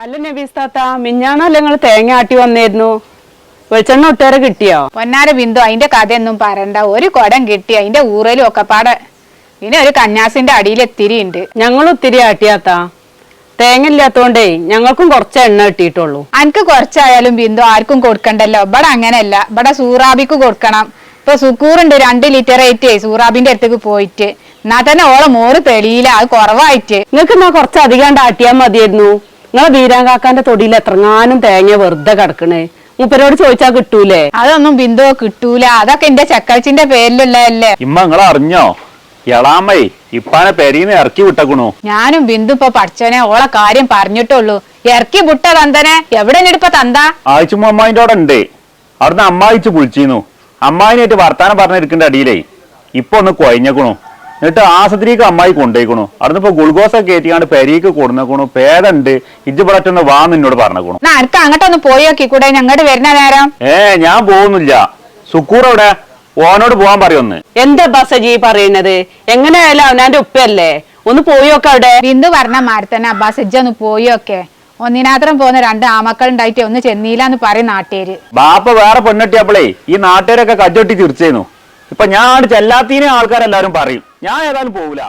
അല്ല നബീസ് താത്ത, മിഞ്ഞാന്നല്ല നിങ്ങൾ തേങ്ങ ആട്ടി വന്നിരുന്നു. വെളിച്ചെണ്ണ ഒട്ടേറെ കിട്ടിയോ? പൊന്നാര ബിന്ദു, അതിന്റെ കഥയൊന്നും പറയണ്ട. ഒരു കുടം കിട്ടി, അതിന്റെ ഊറലും ഒക്കെപ്പാടെ. പിന്നെ ഒരു കന്യാസിന്റെ അടിയിൽ എത്തിരി ഉണ്ട്. ഞങ്ങളും ഒത്തിരി ആട്ടിയാത്താ. തേങ്ങ ഇല്ലാത്തോണ്ടേ ഞങ്ങൾക്കും കുറച്ച് എണ്ണ കിട്ടിയിട്ടുള്ളൂ. അനക്ക് കുറച്ചായാലും ബിന്ദു ആർക്കും കൊടുക്കണ്ടല്ലോ. ഇവിടെ അങ്ങനെയല്ല, ഇവിടെ സൂറാബിക്ക് കൊടുക്കണം. ഇപ്പൊ സുക്കൂറുണ്ട് 2 ലിറ്റർ ആയിട്ടേ സൂറാബിന്റെ അടുത്തേക്ക് പോയിട്ട്. എന്നാ തന്നെ ഓളെ മോറ് തെളിയില്ല, അത് കുറവായിട്ട്. നിങ്ങൾക്ക് എന്നാ കുറച്ച് അധികം ആട്ടിയാൽ മതിയായിരുന്നു. നിങ്ങളെ ബീരാങ്കാക്കാന്റെ തൊടിയിൽ എത്രങ്ങാനും തേങ്ങ വെറുതെ കിടക്കണേ. മൂപ്പരോട് ചോദിച്ചാ കിട്ടൂലേ? അതൊന്നും ബിന്ദു കിട്ടൂല. അതൊക്കെ എന്റെ ചക്കച്ചിന്റെ പേരിലുള്ളതല്ലേ. ഇമ്മ നിങ്ങൾ അറിഞ്ഞോ? എളാമ്മേ ഇപ്പാനെ പെരീന്ന് ഇറക്കി വിട്ടക്കണു. ഞാനും ബിന്ദു ഇപ്പൊ പഠിച്ചോനെ ഓളെ കാര്യം പറഞ്ഞിട്ടുള്ളൂ. ഇറക്കി വിട്ട തന്തനെ എവിടെ ഇപ്പൊ തന്താ? ആഴ്ച അമ്മായിന്റെ അവിടെ ഉണ്ട്. അവിടുന്ന് അമ്മായിച്ച് വിളിച്ചിരുന്നു. അമ്മായിനായിട്ട് വർത്താനം പറഞ്ഞിരിക്കേണ്ട അടിയിലേ ഇപ്പൊ ഒന്ന് കൊയഞ്ഞക്കണു. എന്നിട്ട് ആശുപത്രിക്ക് അമ്മായി കൊണ്ടുപോയിക്കണു. അവിടുന്ന് ഇപ്പൊ ഗ്ലൂക്കോസൊക്കെ കയറ്റിക്കാണ്ട് പെരീക്ക് കൊടുന്നേക്കണു. പേരുണ്ട് ഇജ്ജ് പടച്ചൊന്ന് വാ നിന്നോട് പറഞ്ഞേക്കണു. അനക്ക് അങ്ങോട്ടൊന്ന് പോയി നോക്കി കൂടെ? ഞങ്ങോട്ട് വരുന്ന നേരം ഞാൻ പോകുന്നില്ല. സുക്കൂർ അവിടെ ഓനോട് പോവാൻ പറയൊന്ന്. എന്താ ബസജി പറയണത്? എങ്ങനെയായാലും അവനാന്റെ ഉപ്പയല്ലേ, ഒന്ന് പോയൊക്കെ അവിടെ. ബിന്ദു പറഞ്ഞ മാറി തന്നെ അബ്ബാസ് ഇജ്ജ് ഒന്ന് പോയി ഒക്കെ. ഒന്നിനാത്രം പോകുന്ന 2 ആമക്കൾ ഉണ്ടായിട്ട് ഒന്ന് ചെന്നീലാന്ന് പറയും നാട്ടുകാര്. ബാപ്പ വേറെ പെണ്ണെട്ടിയപ്പോളേ ഈ നാട്ടുകാരൊക്കെ കജ്ജൊട്ടി ചിരിച്ചേന്നു. ഇപ്പൊ ഞാൻ ചെല്ലാത്തീനെ ആൾക്കാരെല്ലാരും പറയും. ഞാൻ ഏതായാലും പോവില്ല.